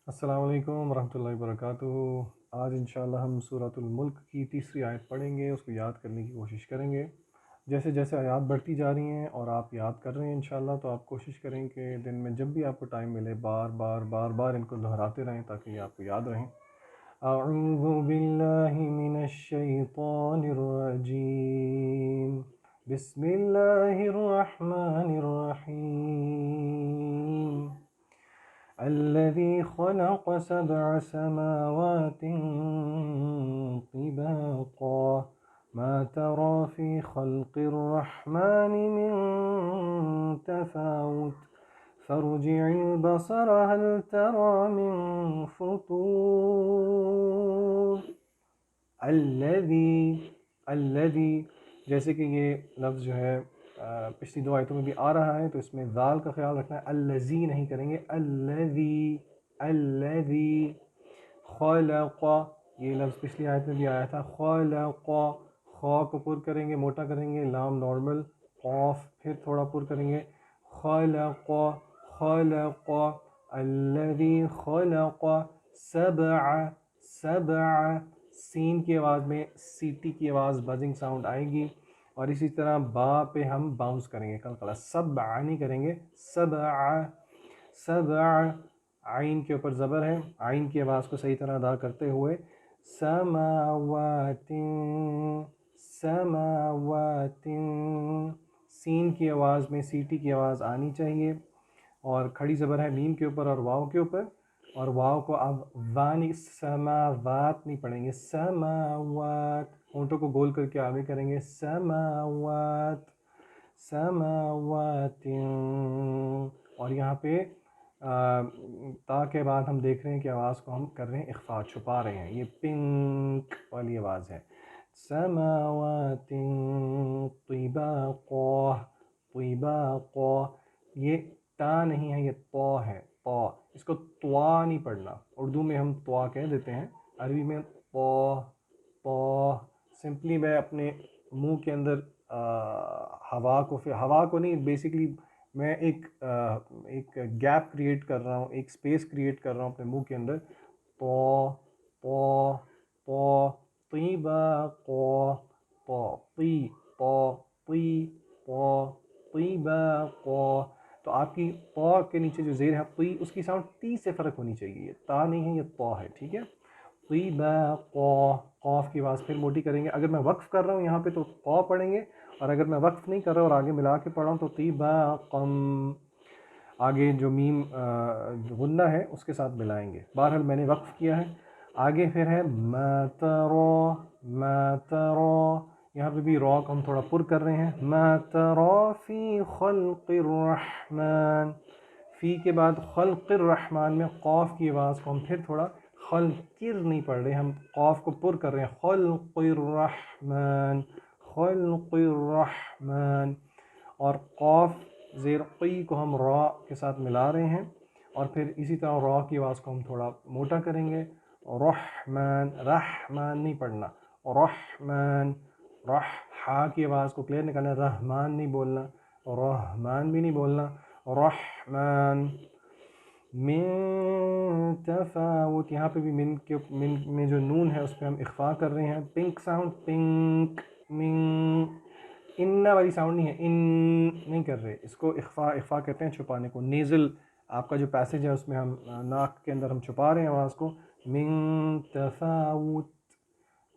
السلام علیکم ورحمۃ اللہ وبرکاتہ۔ آج انشاءاللہ ہم سورۃ الملک کی تیسری آیت پڑھیں گے، اس کو یاد کرنے کی کوشش کریں گے۔ جیسے جیسے آیات بڑھتی جا رہی ہیں اور آپ یاد کر رہے ہیں انشاءاللہ، تو آپ کوشش کریں کہ دن میں جب بھی آپ کو ٹائم ملے بار بار بار بار ان کو دہراتے رہیں تاکہ یہ آپ کو یاد رہیں۔ اعوذ باللہ من الشیطان الرجیم، بسم اللہ الرحمن الرحیم۔ الذي خلق سبع سماوات طباقا ما ترى في خلق الرحمن من تفاوت فارجع البصر هل ترى من فطور۔ الذي جیسے کہ یہ لفظ جو ہے پچھلی دو آیتوں میں بھی آ رہا ہے، تو اس میں ذال کا خیال رکھنا ہے، الذی نہیں کریں گے، الذی خلق، یہ لفظ پچھلی آیت میں بھی آیا تھا، خلق، خا کو پر کریں گے، موٹا کریں گے، لام نارمل، قاف پھر تھوڑا پر کریں گے، خلق، خلق، الذی خلق سبع، سین کی آواز میں سی ٹی کی آواز بزنگ ساؤنڈ آئے گی، اور اسی طرح با پہ ہم باؤنس کریں گے، قلقلہ، سبع نہیں کریں گے، سبع، سبع، عین کے اوپر زبر ہے، عین کی آواز کو صحیح طرح ادا کرتے ہوئے، سماوات، سماوات، سین کی آواز میں سی ٹی کی آواز آنی چاہیے، اور کھڑی زبر ہے میم کے اوپر اور واو کے اوپر، اور واو کو اب وانی سماوات نہیں پڑھیں گے، سماوات، ہونٹوں کو گول کر کے آگے کریں گے، سماوات، سماوات، اور یہاں پہ تا کے بعد ہم دیکھ رہے ہیں کہ آواز کو ہم کر رہے ہیں اخفا، چھپا رہے ہیں، یہ پنک والی آواز ہے، سماوات طباقا، طباقا، یہ تا نہیں ہے، یہ طا ہے، طا، اس کو طوا نہیں پڑھنا، اردو میں ہم طوا کہہ دیتے ہیں، عربی میں طا، طا، سمپلی میں اپنے منہ کے اندر ہوا کو نہیں، بیسیکلی میں ایک گیپ کریٹ کر رہا ہوں، ایک اسپیس کریٹ کر رہا ہوں اپنے منہ کے اندر، طا، طا، طا، طباقا، طا، طی، طا، طی، طا، طباقا، تو آپ کی طا کے نیچے جو زیر ہے طی، اس کی ساؤنڈ تی سے فرق ہونی چاہیے، یہ تا نہیں ہے، یہ طا ہے، ٹھیک ہے، طباقا، قاف کی آواز پھر موٹی کریں گے، اگر میں وقف کر رہا ہوں یہاں پہ تو قا پڑھیں گے، اور اگر میں وقف نہیں کر رہا اور آگے ملا کے پڑھ رہا ہوں تو طباقم، آگے جو میم غنہ ہے اس کے ساتھ ملائیں گے، بہرحال میں نے وقف کیا ہے، آگے پھر ہے ما ترا، ما ترا، یہاں پہ بھی را کو ہم تھوڑا پر کر رہے ہیں، ما ترا فی خلق الرحمن، فی کے بعد خلق الرحمن میں قاف کی آواز کو ہم پھر تھوڑا خلقر نہیں پڑھ رہے، ہم قاف کو پر کر رہے ہیں، خلق الرحمن، خلق الرحمن، اور قاف زیر قی کو ہم را کے ساتھ ملا رہے ہیں، اور پھر اسی طرح را کی آواز کو ہم تھوڑا موٹا کریں گے، رحمن، رحمان نہیں پڑھنا، رحمن، ہا کی آواز کو کلیئر نکالنا، رحمان نہیں بولنا، رحمان بھی نہیں بولنا، رحمن، من تفاوت، یہاں پہ بھی من میں جو نون ہے اس پہ ہم اخفا کر رہے ہیں، پنک ساؤنڈ، پنک، من، ان والی ساؤنڈ نہیں ہے، ان نہیں کر رہے، اس کو اخفا کہتے ہیں، چھپانے کو، نیزل آپ کا جو پیسج ہے اس میں ہم ناک کے اندر ہم چھپا رہے ہیں آواز کو، من تفاوت،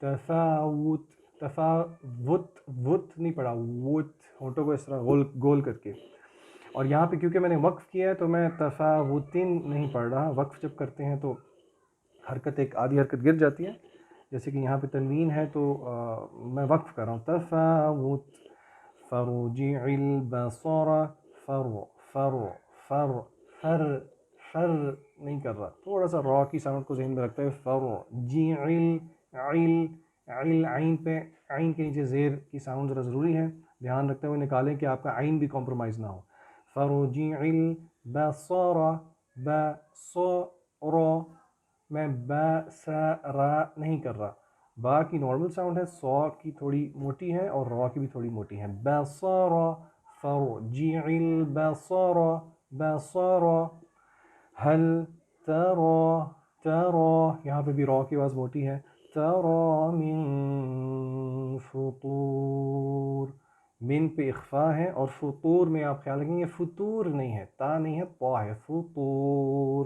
تفاوت، تفاوت، وت نہیں پڑا، وت، ہونٹوں کو اس طرح گول کر کے، اور یہاں پہ کیونکہ میں نے وقف کیا ہے تو میں تفاوتن نہیں پڑھ رہا، وقف جب کرتے ہیں تو حرکت، ایک آدھی حرکت گر جاتی ہے، جیسے کہ یہاں پہ تنوین ہے تو میں وقف کر رہا ہوں، تفاوت، فرجع البصر، فر، فر، فر، فر نہیں کر رہا، تھوڑا سا را کی ساؤنڈ کو ذہن میں رکھتے ہوئے، فرجع، عل، عل، عین پہ، عین کے نیچے زیر کی ساؤنڈ ذرا ضروری ہے، دھیان رکھتے ہوئے نکالیں کہ آپ کا عین بھی کمپرومائز نہ ہو، فرجع البصر، بصر، میں با سا را نہیں کر رہا، با کی نارمل ساؤنڈ ہے، سو کی تھوڑی موٹی ہے اور را کی بھی تھوڑی موٹی ہے، بصر، فرجع البصر، بصر، هل ترى ترى، یہاں پہ بھی را کی آواز موٹی ہے، ترى من فطور، من پہ اخفا ہے، اور فطور میں آپ خیال رکھیں یہ فطور نہیں ہے، تا نہیں ہے، طا ہے، فطور۔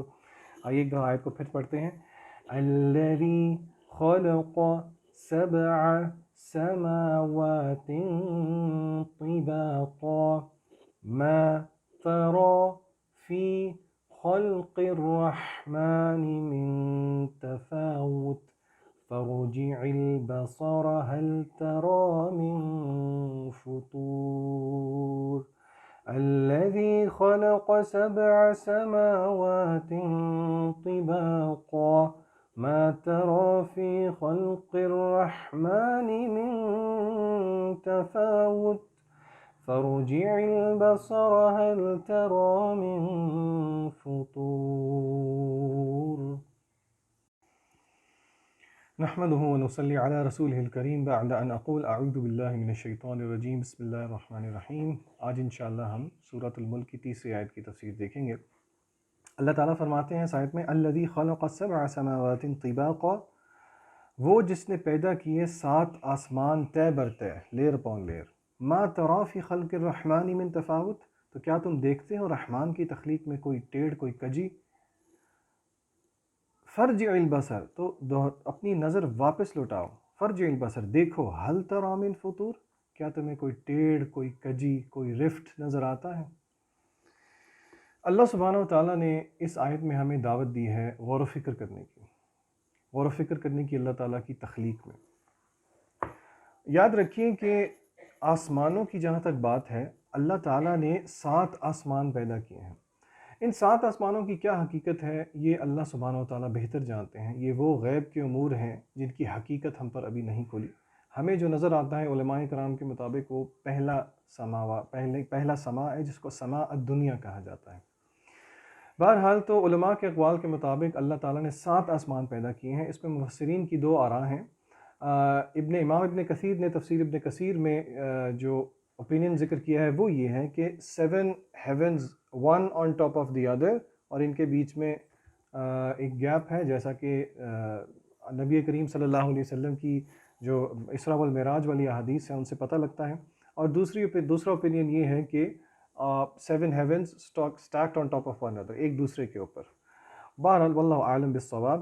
آئیے ایک دفعہ آیت کو پھر پڑھتے ہیں۔ الذی خلق سبع سماوات طباقا ما ترى في خلق الرحمن من تفاوت فارجع البصر هل ترى من فطور الذي خلق سبع سماوات طباقا ما ترى في خلق الرحمن من تفاوت فارجع البصر هل ترى من فطور نحمده ونصلي على رسوله الكريم بعد ان اقول اعوذ بالله من الشیطان الرجیم بسم اللہ الرحمن الرحیم۔ آج انشاءاللہ ہم سورۃ الملک کی تیسری آیت کی تفسیر دیکھیں گے۔ اللہ تعالیٰ فرماتے ہیں اس آیت میں الذی خلق سبع سماوات طباقا، وہ جس نے پیدا کیے 7 آسمان طے بر طے، لیئر اپون لیئر۔ ما تری فی خلق الرحمن من تفاوت، تو کیا تم دیکھتے ہو رحمان کی تخلیق میں کوئی ٹیڑھ، کوئی کجی؟ فرجع البصر، تو اپنی نظر واپس لوٹاؤ، فرجع البصر، دیکھو، هل تری من فطور، کیا تمہیں کوئی ٹیڑھ، کوئی کجی، کوئی رفٹ نظر آتا ہے؟ اللہ سبحانہ و تعالیٰ نے اس آیت میں ہمیں دعوت دی ہے غور و فکر کرنے کی، غور و فکر کرنے کی اللہ تعالیٰ کی تخلیق میں۔ یاد رکھیے کہ آسمانوں کی جہاں تک بات ہے، اللہ تعالیٰ نے 7 آسمان پیدا کیے ہیں۔ ان 7 آسمانوں کی کیا حقیقت ہے یہ اللہ سبحانہ و تعالیٰ بہتر جانتے ہیں۔ یہ وہ غیب کے امور ہیں جن کی حقیقت ہم پر ابھی نہیں کھلی۔ ہمیں جو نظر آتا ہے علماء کرام کے مطابق وہ پہلا سما ہے جس کو سماء الدنیا کہا جاتا ہے۔ بہرحال تو علماء کے اقوال کے مطابق اللہ تعالیٰ نے 7 آسمان پیدا کیے ہیں۔ اس میں مفسرین کی 2 آراء ہیں۔ امام ابن کثیر نے تفسیر ابن کثیر میں جو اوپینین ذکر کیا ہے وہ یہ ہے کہ 7 heavens one on top of the other, اور ان کے بیچ میں ایک گیپ ہے، جیسا کہ نبی کریم صلی اللہ علیہ وسلم کی جو اسراء والمعراج والی احادیث ہیں ان سے پتہ لگتا ہے۔ اور دوسرا اوپینین یہ ہے کہ 7 heavens stacked on top of one other, ایک دوسرے کے اوپر۔ بہرحال واللہ عالم بالصواب۔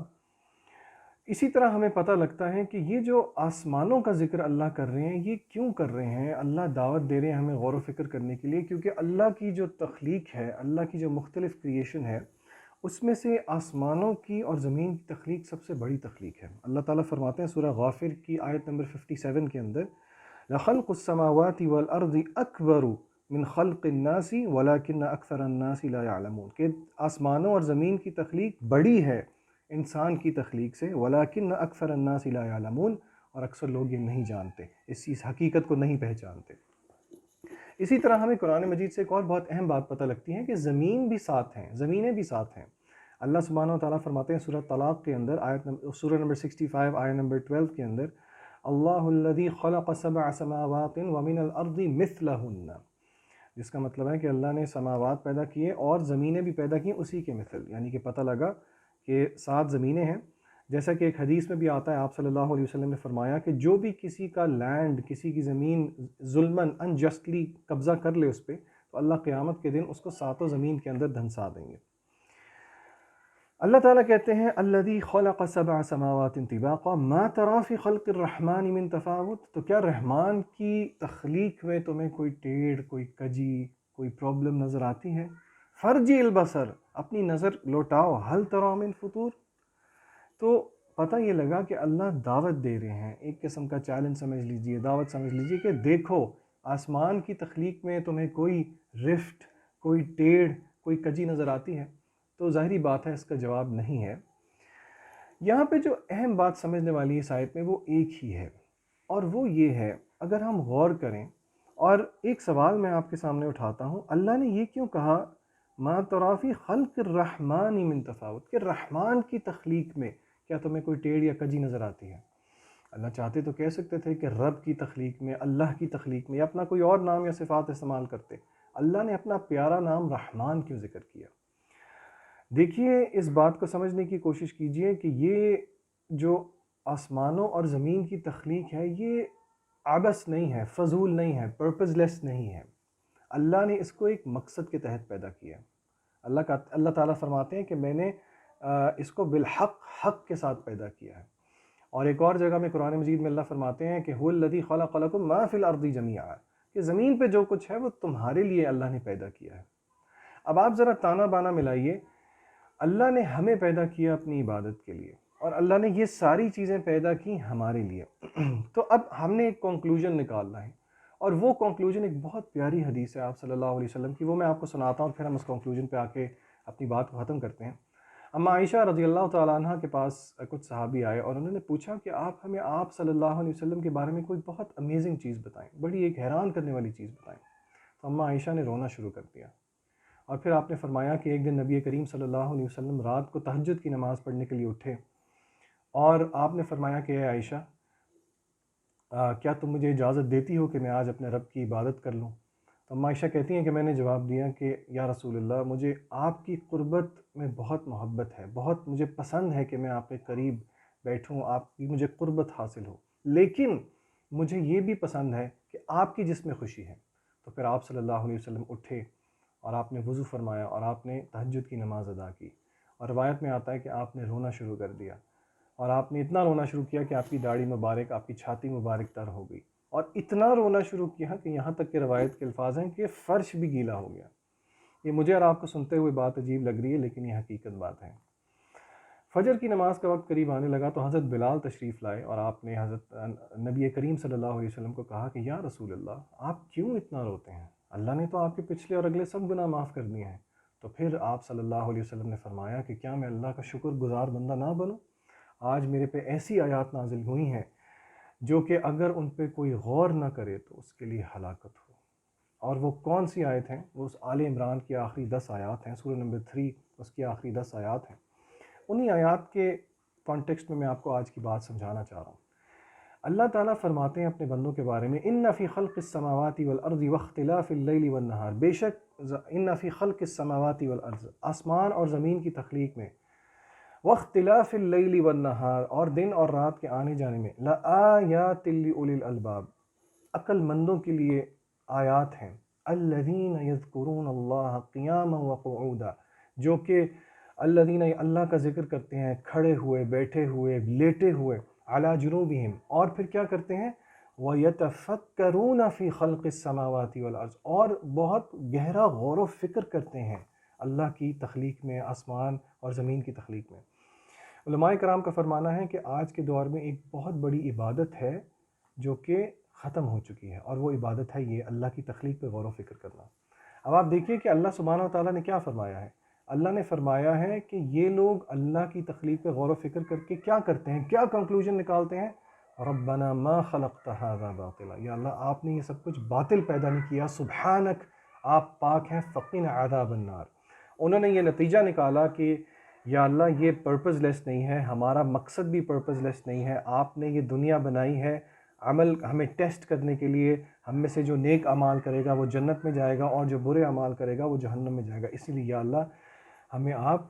اسی طرح ہمیں پتہ لگتا ہے کہ یہ جو آسمانوں کا ذکر اللہ کر رہے ہیں یہ کیوں کر رہے ہیں؟ اللہ دعوت دے رہے ہیں ہمیں غور و فکر کرنے کے لیے، کیونکہ اللہ کی جو تخلیق ہے، اللہ کی جو مختلف کریشن ہے، اس میں سے آسمانوں کی اور زمین کی تخلیق سب سے بڑی تخلیق ہے۔ اللہ تعالیٰ فرماتے ہیں سورہ غافر کی آیت نمبر 57 کے اندر لَخَلْقُ السَّمَاوَاتِ وَالْأَرْضِ أَكْبَرُ مِنْ خَلْقِ النَّاسِ وَلَكِنَّ أَكْثَرَ النَّاسِ لَا يَعْلَمُونَ، کہ آسمانوں اور زمین کی تخلیق بڑی ہے انسان کی تخلیق سے، وَلَكِنَّ أَكْثَرَ النَّاسِ لَا يَعْلَمُونَ، اور اکثر لوگ یہ نہیں جانتے، اس چیز حقیقت کو نہیں پہچانتے۔ اسی طرح ہمیں قرآن مجید سے ایک اور بہت اہم بات پتہ لگتی ہے کہ زمین بھی ساتھ ہیں، زمینیں بھی ساتھ ہیں۔ اللہ سبحانہ و تعالیٰ فرماتے ہیں سورہ طلاق کے اندر سورہ نمبر 65 آیت نمبر 12 کے اندر اللہ الذی خلق 7 سماوات ومن الارض مثلہن، جس کا مطلب ہے کہ اللہ نے سماوات پیدا کیے اور زمینیں بھی پیدا کی اسی کے مثل، یعنی کہ پتہ لگا کہ 7 زمینیں ہیں۔ جیسا کہ ایک حدیث میں بھی آتا ہے، آپ صلی اللہ علیہ وسلم نے فرمایا کہ جو بھی کسی کا لینڈ، کسی کی زمین ظلماً انجسٹلی قبضہ کر لے اس پہ، تو اللہ قیامت کے دن اس کو 7 زمین کے اندر دھنسا دیں گے۔ اللہ تعالیٰ کہتے ہیں الذی خلق 7 سماوات طباقا ما تری فی خلق الرحمن من تفاوت، تو کیا رحمان کی تخلیق میں تمہیں کوئی ٹیڑھ، کوئی کجی، کوئی پرابلم نظر آتی ہے؟ فرجع البصر، اپنی نظر لوٹاؤ، هل تری من فطور۔ تو پتہ یہ لگا کہ اللہ دعوت دے رہے ہیں، ایک قسم کا چیلنج سمجھ لیجئے، دعوت سمجھ لیجئے کہ دیکھو آسمان کی تخلیق میں تمہیں کوئی رفٹ، کوئی ٹیڑھ، کوئی کجی نظر آتی ہے؟ تو ظاہری بات ہے اس کا جواب نہیں ہے۔ یہاں پہ جو اہم بات سمجھنے والی اس آیت میں وہ ایک ہی ہے، اور وہ یہ ہے، اگر ہم غور کریں، اور ایک سوال میں آپ کے سامنے اٹھاتا ہوں، اللہ نے یہ کیوں کہا ما تری فی خلق الرحمن من تفاوت، کہ رحمان کی تخلیق میں کیا تمہیں کوئی ٹیڑھ یا کجی نظر آتی ہے؟ اللہ چاہتے تو کہہ سکتے تھے کہ رب کی تخلیق میں، اللہ کی تخلیق میں، یا اپنا کوئی اور نام یا صفات استعمال کرتے۔ اللہ نے اپنا پیارا نام رحمان کیوں ذکر کیا؟ دیکھیے اس بات کو سمجھنے کی کوشش کیجئے کہ یہ جو آسمانوں اور زمین کی تخلیق ہے یہ عبث نہیں ہے، فضول نہیں ہے، پرپز لیس نہیں ہے۔ اللہ نے اس کو ایک مقصد کے تحت پیدا کیا ہے۔ اللہ تعالیٰ فرماتے ہیں کہ میں نے اس کو بالحق، حق کے ساتھ پیدا کیا ہے۔ اور ایک اور جگہ میں قرآن مجید میں اللہ فرماتے ہیں کہ هو الذی خلق لکم ما فی الارض جمیعا، کہ زمین پہ جو کچھ ہے وہ تمہارے لیے اللہ نے پیدا کیا ہے۔ اب آپ ذرا تانا بانا ملائیے، اللہ نے ہمیں پیدا کیا اپنی عبادت کے لیے، اور اللہ نے یہ ساری چیزیں پیدا کی ہمارے لیے۔ تو اب ہم نے ایک کنکلوژن نکالنا ہے، اور وہ کنکلوژن ایک بہت پیاری حدیث ہے آپ صلی اللہ علیہ وسلم کی، وہ میں آپ کو سناتا ہوں، پھر ہم اس کنکلوژن پہ آ کے اپنی بات کو ختم کرتے ہیں۔ اما عائشہ رضی اللہ تعالیٰ عنہ کے پاس کچھ صحابی آئے اور انہوں نے پوچھا کہ آپ ہمیں آپ صلی اللہ علیہ وسلم کے بارے میں کوئی بہت امیزنگ چیز بتائیں، بڑی ایک حیران کرنے والی چیز بتائیں۔ تو اما عائشہ نے رونا شروع کر دیا، اور پھر آپ نے فرمایا کہ ایک دن نبی کریم صلی اللہ علیہ وسلم رات کو تہجد کی نماز پڑھنے کے لیے اٹھے، اور آپ نے فرمایا کہ اے عائشہ کیا تم مجھے اجازت دیتی ہو کہ میں آج اپنے رب کی عبادت کر لوں؟ تو اما عائشہ کہتی ہیں کہ میں نے جواب دیا کہ یا رسول اللہ، مجھے آپ کی قربت میں بہت محبت ہے، بہت مجھے پسند ہے کہ میں آپ کے قریب بیٹھوں، آپ کی مجھے قربت حاصل ہو، لیکن مجھے یہ بھی پسند ہے کہ آپ کی جس میں خوشی ہے۔ تو پھر آپ صلی اللہ علیہ وسلم اٹھے اور آپ نے وضو فرمایا اور آپ نے تہجد کی نماز ادا کی، اور روایت میں آتا ہے کہ آپ نے رونا شروع کر دیا، اور آپ نے اتنا رونا شروع کیا کہ آپ کی داڑھی مبارک، آپ کی چھاتی مبارک تر ہو گئی، اور اتنا رونا شروع کیا کہ یہاں تک کہ روایت کے الفاظ ہیں کہ فرش بھی گیلا ہو گیا۔ یہ مجھے اور آپ کو سنتے ہوئے بات عجیب لگ رہی ہے، لیکن یہ حقیقت بات ہے۔ فجر کی نماز کا وقت قریب آنے لگا تو حضرت بلال تشریف لائے، اور آپ نے حضرت نبی کریم صلی اللہ علیہ وسلم کو کہا کہ یا رسول اللہ، آپ کیوں اتنا روتے ہیں؟ اللہ نے تو آپ کے پچھلے اور اگلے سب گناہ معاف کر دیے ہیں۔ تو پھر آپ صلی اللہ علیہ وسلم نے فرمایا کہ کیا میں اللہ کا شکر گزار بندہ نہ بنوں؟ آج میرے پہ ایسی آیات نازل ہوئی ہیں جو کہ اگر ان پہ کوئی غور نہ کرے تو اس کے لیے ہلاکت ہو۔ اور وہ کون سی آیت ہیں؟ وہ اس آل عمران کی آخری 10 آیات ہیں، سورہ نمبر 3 اس کی آخری 10 آیات ہیں۔ انہی آیات کے کانٹیکسٹ میں آپ کو آج کی بات سمجھانا چاہ رہا ہوں۔ اللہ تعالیٰ فرماتے ہیں اپنے بندوں کے بارے میں ان فی خلق السماوات والارض واختلاف اللیل والنہار، بے شک ان فی خلق السماوات والارض، آسمان اور زمین کی تخلیق میں، واختلاف اللیل والنہار، اور دن اور رات کے آنے جانے میں، لآیات لأولی الالباب، عقل مندوں کے لیے آیات ہیں، الذین یذکرون اللہ قیاما وقعودا، جو کہ الذین اللہ کا ذکر کرتے ہیں کھڑے ہوئے، بیٹھے ہوئے، لیٹے ہوئے، علی جنوبہم، اور پھر کیا کرتے ہیں، وَيَتَفَكَّرُونَ فِي خَلْقِ السَّمَاوَاتِ وَالْأَرْضِ، اور بہت گہرا غور و فکر کرتے ہیں اللہ کی تخلیق میں، آسمان اور زمین کی تخلیق میں۔ علماء کرام کا فرمانا ہے کہ آج کے دور میں ایک بہت بڑی عبادت ہے جو کہ ختم ہو چکی ہے، اور وہ عبادت ہے یہ اللہ کی تخلیق پہ غور و فکر کرنا۔ اب آپ دیکھیے کہ اللہ سبحانہ و تعالیٰ نے کیا فرمایا ہے۔ اللہ نے فرمایا ہے کہ یہ لوگ اللہ کی تخلیق پہ غور و فکر کر کے کیا کرتے ہیں، کیا کنکلوژن نکالتے ہیں، ربنا ما خلقت هذا باطلا، یا اللہ آپ نے یہ سب کچھ باطل پیدا نہیں کیا، سبحانک آپ پاک ہیں، فقنا عذاب النار۔ انہوں نے یہ نتیجہ نکالا کہ یا اللہ یہ پرپز لیس نہیں ہے، ہمارا مقصد بھی پرپز لیس نہیں ہے، آپ نے یہ دنیا بنائی ہے عمل ہمیں ٹیسٹ کرنے کے لیے، ہم میں سے جو نیک اعمال کرے گا وہ جنت میں جائے گا، اور جو برے اعمال کرے گا وہ جہنم میں جائے گا، اسی لیے یا اللہ ہمیں آپ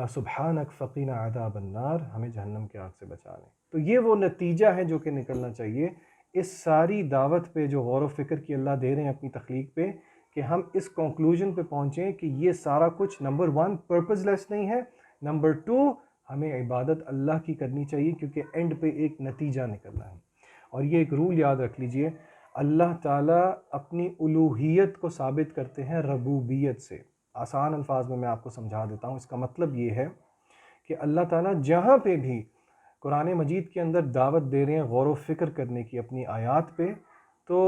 سبحانک فقینا عذاب النار، ہمیں جہنم کی آگ سے بچا لیں۔ تو یہ وہ نتیجہ ہے جو کہ نکلنا چاہیے اس ساری دعوت پہ جو غور و فکر کی اللہ دے رہے ہیں اپنی تخلیق پہ، کہ ہم اس کنکلوژن پہ پہنچیں کہ یہ سارا کچھ نمبر 1 پرپز لیس نہیں ہے، نمبر 2 ہمیں عبادت اللہ کی کرنی چاہیے کیونکہ اینڈ پہ ایک نتیجہ نکلنا ہے۔ اور یہ ایک رول یاد رکھ لیجئے، اللہ تعالیٰ اپنی الوہیت کو ثابت کرتے ہیں ربوبیت سے۔ آسان الفاظ میں آپ کو سمجھا دیتا ہوں، اس کا مطلب یہ ہے کہ اللہ تعالیٰ جہاں پہ بھی قرآن مجید کے اندر دعوت دے رہے ہیں غور و فکر کرنے کی اپنی آیات پہ، تو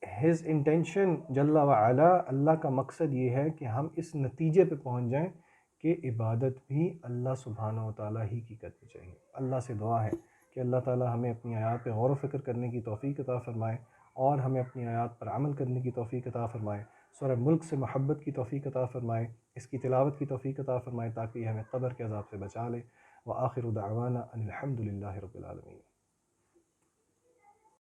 ہز انٹینشن جل وعلا، اللہ کا مقصد یہ ہے کہ ہم اس نتیجے پہ پہنچ جائیں کہ عبادت بھی اللہ سبحانہ و تعالیٰ ہی کی کرنی چاہیے۔ اللہ سے دعا ہے کہ اللہ تعالیٰ ہمیں اپنی آیات پہ غور و فکر کرنے کی توفیق عطا فرمائے، اور ہمیں اپنی آیات پر عمل کرنے کی توفیق عطا فرمائے، سورہ ملک سے محبت کی توفیق عطا فرمائے، اس کی تلاوت کی توفیق عطا فرمائے تاکہ یہ ہمیں قبر کے عذاب سے بچا لے۔ وآخر دعوانا ان الحمد للہ رب العالمین۔